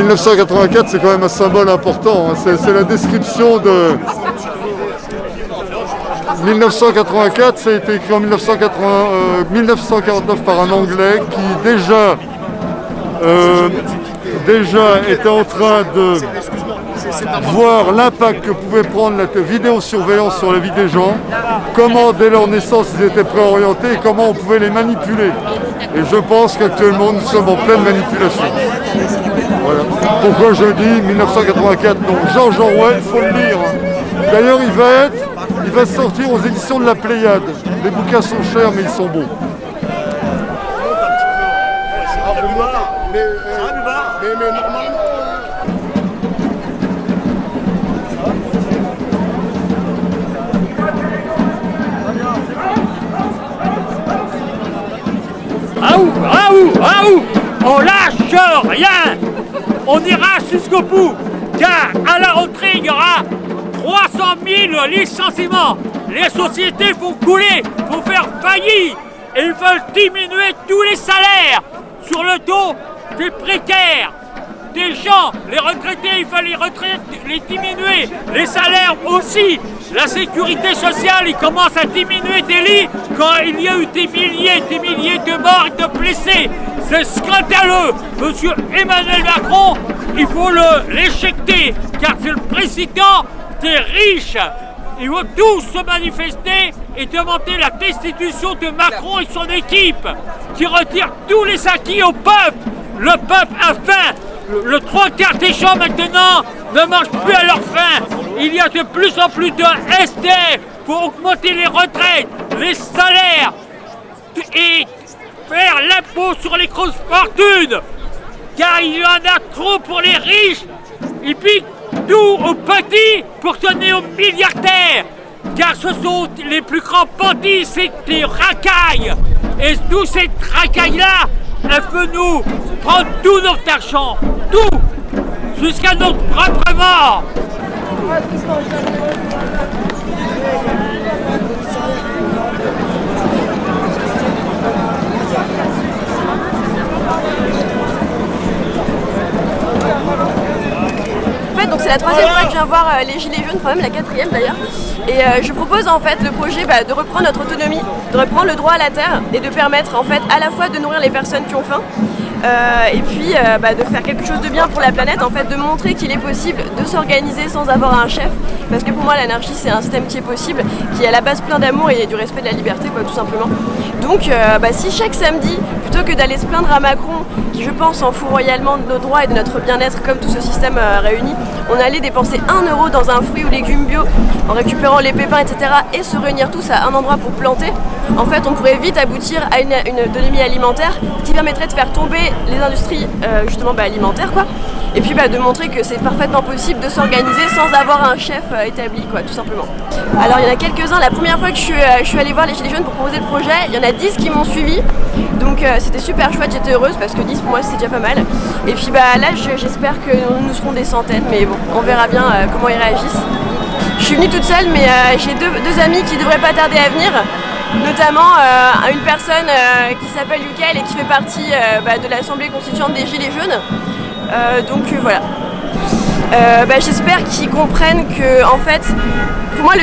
1984, c'est quand même un symbole important. Hein. C'est la description de... 1984, ça a été écrit en 1949 par un Anglais qui déjà était en train de voir l'impact que pouvait prendre la vidéosurveillance sur la vie des gens, comment dès leur naissance ils étaient préorientés et comment on pouvait les manipuler. Et je pense qu'actuellement nous sommes en pleine manipulation. Voilà. Pourquoi je dis 1984? Donc George Orwell, il faut le lire. D'ailleurs il va sortir aux éditions de la Pléiade. Les bouquins sont chers mais ils sont bons. Mais normalement... On lâche rien. On ira jusqu'au bout, car à la rentrée, il y aura 300 000 licenciements. Les sociétés vont couler, vont faire faillite, et ils veulent diminuer tous les salaires sur le dos des précaires, des gens, les retraités, il faut les diminuer, les salaires aussi. La sécurité sociale, il commence à diminuer des lits quand il y a eu des milliers de morts et de blessés. C'est scandaleux. Monsieur Emmanuel Macron, il faut l'éjecter, car c'est le président des riches. Ils vont tous se manifester et demander la destitution de Macron et son équipe, qui retire tous les acquis au peuple. Le peuple a faim. Le 3/4 des gens maintenant ne mangent plus à leur faim. Il y a de plus en plus de SDF pour augmenter les retraites, les salaires et faire l'impôt sur les grosses fortunes. Car il y en a trop pour les riches. Ils piquent tout aux petits pour donner aux milliardaires. Car ce sont les plus grands bandits, c'est des racailles. Et tous ces racailles-là, elles veulent nous prendre tout notre argent, tout, jusqu'à notre propre mort. Donc c'est la troisième fois que je viens voir les Gilets jaunes, enfin même la quatrième d'ailleurs. Et je propose en fait le projet de reprendre notre autonomie, de reprendre le droit à la terre et de permettre en fait à la fois de nourrir les personnes qui ont faim et puis de faire quelque chose de bien pour la planète, en fait de montrer qu'il est possible de s'organiser sans avoir un chef. Parce que pour moi l'anarchie c'est un système qui est possible, qui est à la base plein d'amour et du respect de la liberté quoi, tout simplement. Donc si chaque samedi, plutôt que d'aller se plaindre à Macron, qui je pense en fout royalement de nos droits et de notre bien-être comme tout ce système réuni, on allait dépenser 1 euro dans un fruit ou légume bio en récupérant les pépins etc. et se réunir tous à un endroit pour planter, en fait on pourrait vite aboutir à une autonomie alimentaire qui permettrait de faire tomber les industries alimentaires quoi. Et puis de montrer que c'est parfaitement possible de s'organiser sans avoir un chef établi quoi, tout simplement. Alors il y en a quelques-uns, la première fois que je suis allée voir les Gilets jaunes pour proposer le projet, il y en a 10 qui m'ont suivi, donc c'était super chouette, j'étais heureuse parce que 10 pour moi c'est déjà pas mal. Et puis là j'espère que nous serons des centaines, mais bon, on verra bien comment ils réagissent. Je suis venue toute seule, mais j'ai deux amis qui devraient pas tarder à venir, notamment une personne qui s'appelle Yukel et qui fait partie de l'Assemblée constituante des Gilets jaunes. Voilà. J'espère qu'ils comprennent que, en fait, pour moi,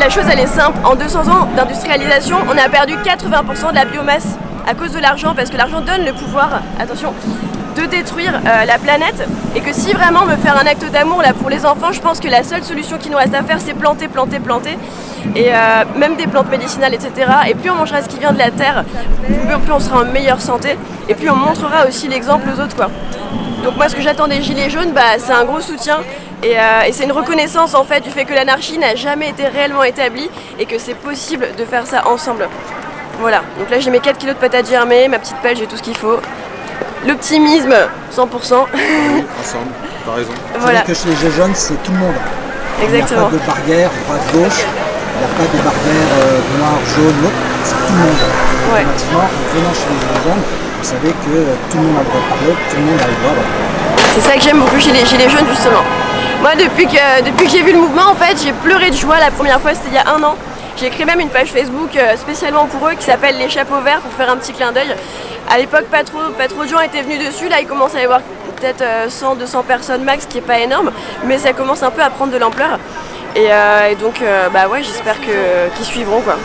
la chose elle est simple. En 200 ans d'industrialisation, on a perdu 80% de la biomasse à cause de l'argent, parce que l'argent donne le pouvoir, attention, de détruire la planète, et que si vraiment on veut faire un acte d'amour là pour les enfants, je pense que la seule solution qui nous reste à faire c'est planter, et même des plantes médicinales etc. Et plus on mangera ce qui vient de la terre, plus on sera en meilleure santé, et puis on montrera aussi l'exemple aux autres quoi. Donc moi ce que j'attends des Gilets jaunes, c'est un gros soutien, et c'est une reconnaissance en fait du fait que l'anarchie n'a jamais été réellement établie et que c'est possible de faire ça ensemble. Voilà, donc là j'ai mes 4 kilos de patates germées, ma petite pelle, j'ai tout ce qu'il faut. L'optimisme, 100%. Oui, ensemble, t'as raison. Voilà. C'est-à-dire que chez les Gilets jaunes, c'est tout le monde. Exactement. Il n'y a pas de barrière droite-gauche, il n'y a pas de barrière noir, jaune, non, c'est tout le monde. Ouais. Automatiquement, en venant chez les Gilets jaunes, vous savez que tout le monde a le droit de parler, tout le monde a le droit. Voilà. C'est ça que j'aime beaucoup chez les Gilets jaunes justement. Moi depuis que j'ai vu le mouvement, en fait, j'ai pleuré de joie la première fois, c'était il y a 1 an. J'ai créé même une page Facebook spécialement pour eux qui s'appelle Les Chapeaux Verts pour faire un petit clin d'œil. À l'époque, pas trop de gens étaient venus dessus. Là, il commence à y avoir peut-être 100-200 personnes max, ce qui est pas énorme, mais ça commence un peu à prendre de l'ampleur. Et donc, bah ouais, j'espère qu'ils suivront, quoi.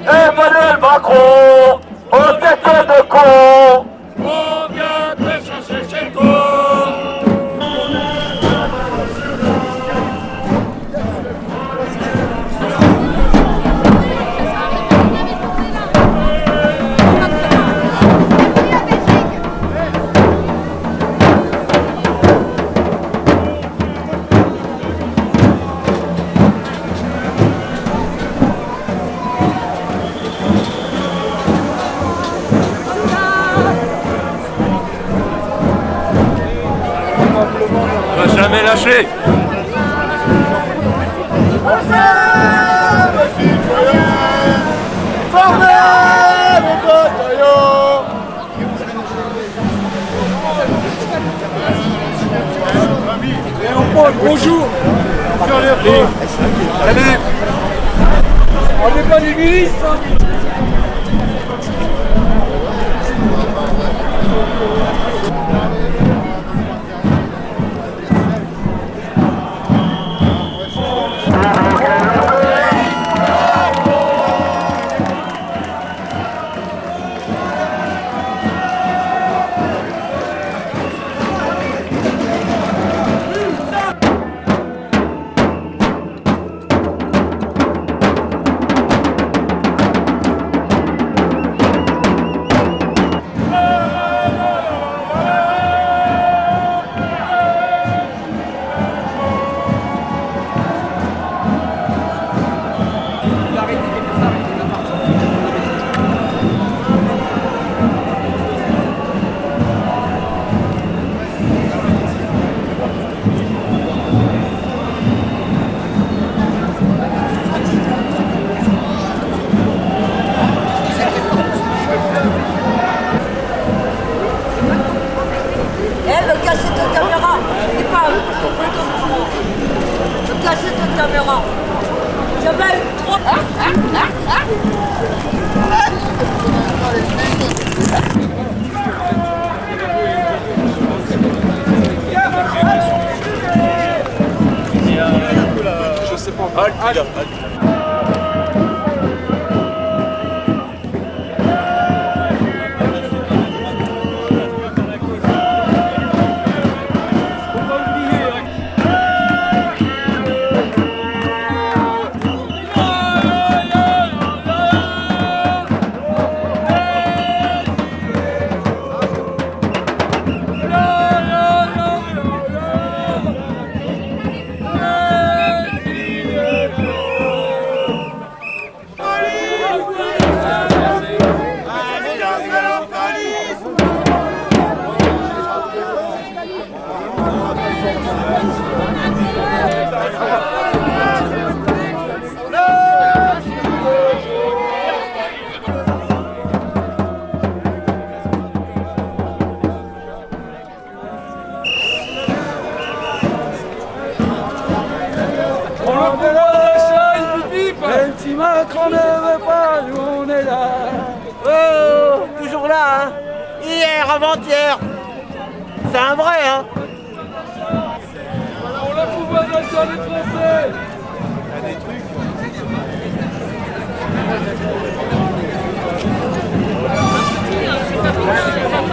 Emmanuel Macron, au tête de con. On vient te chercher chez toi. On va jamais lâcher. Bonjour. Salut. On n'est pas des milices, hein. Je sais pas. Si Macron ne veut pas, nous on est là. Oh, toujours là, hein. Hier, avant-hier. C'est un vrai, hein. On la pouvoir d'achat des Français.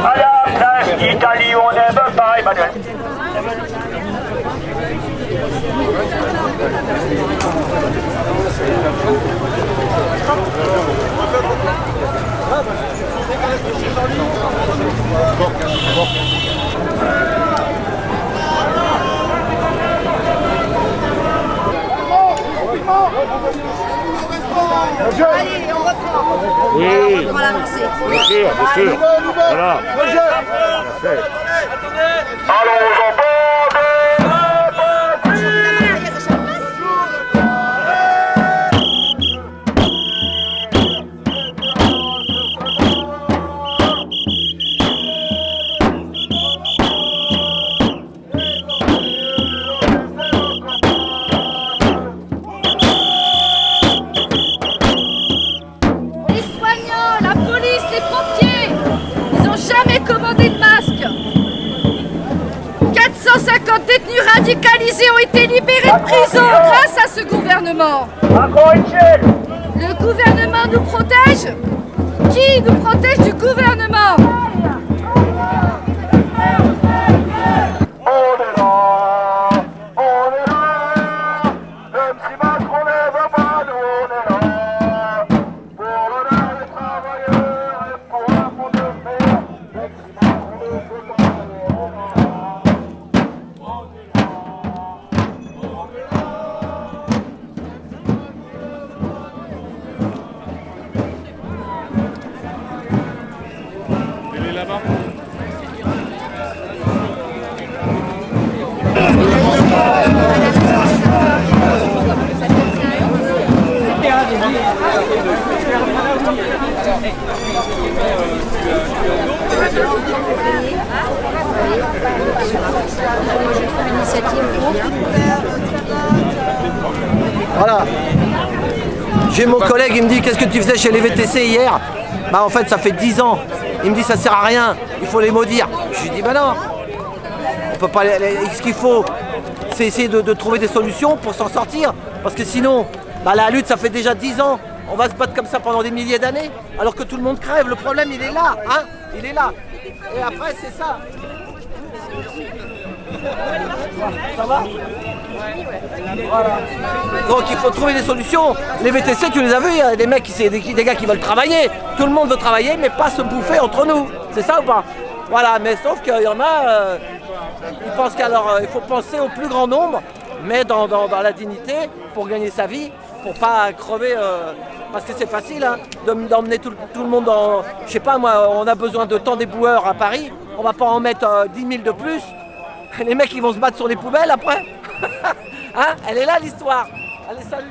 À la place d'Italie, on n'aime pas Emmanuel. Allez, on reprend. Oui. Pour l'avancer. Bien sûr, bien sûr. Voilà. Parfait. Allons en bande. Les soignants, la police, les pompiers, ils n'ont jamais commandé de masque. 450 détenus radicalisés ont été libérés de prison grâce à ce gouvernement. Le gouvernement nous protège. Qui nous protège du gouvernement? On est là, même si Macron ne veut pas, nous on est là, pour l'honneur des travailleurs et pour un monde de fer, même si Macron ne veut pas, nous on est là. Voilà. J'ai mon collègue, il me dit qu'est-ce que tu faisais chez les VTC hier? Bah en fait ça fait 10 ans. Il me dit ça sert à rien, il faut les maudire. Je lui dis bah non. On peut pas ce qu'il faut, c'est essayer de trouver des solutions pour s'en sortir. Parce que sinon, bah la lutte ça fait déjà 10 ans. On va se battre comme ça pendant des milliers d'années, alors que tout le monde crève. Le problème il est là, hein? Il est là. Et après c'est ça. Ça va? Voilà. Donc il faut trouver des solutions. Les VTC, tu les as vus, il y a des mecs, des gars qui veulent travailler. Tout le monde veut travailler, mais pas se bouffer entre nous. C'est ça ou pas? Voilà, mais sauf qu'il y en a, ils pensent il faut penser au plus grand nombre, mais dans la dignité, pour gagner sa vie, pour pas crever. Parce que c'est facile hein, d'emmener tout le monde dans. Je sais pas moi, on a besoin de tant d'éboueurs à Paris, on va pas en mettre 10 000 de plus. Les mecs ils vont se battre sur les poubelles après. Hein? Elle est là l'histoire. Allez, salut.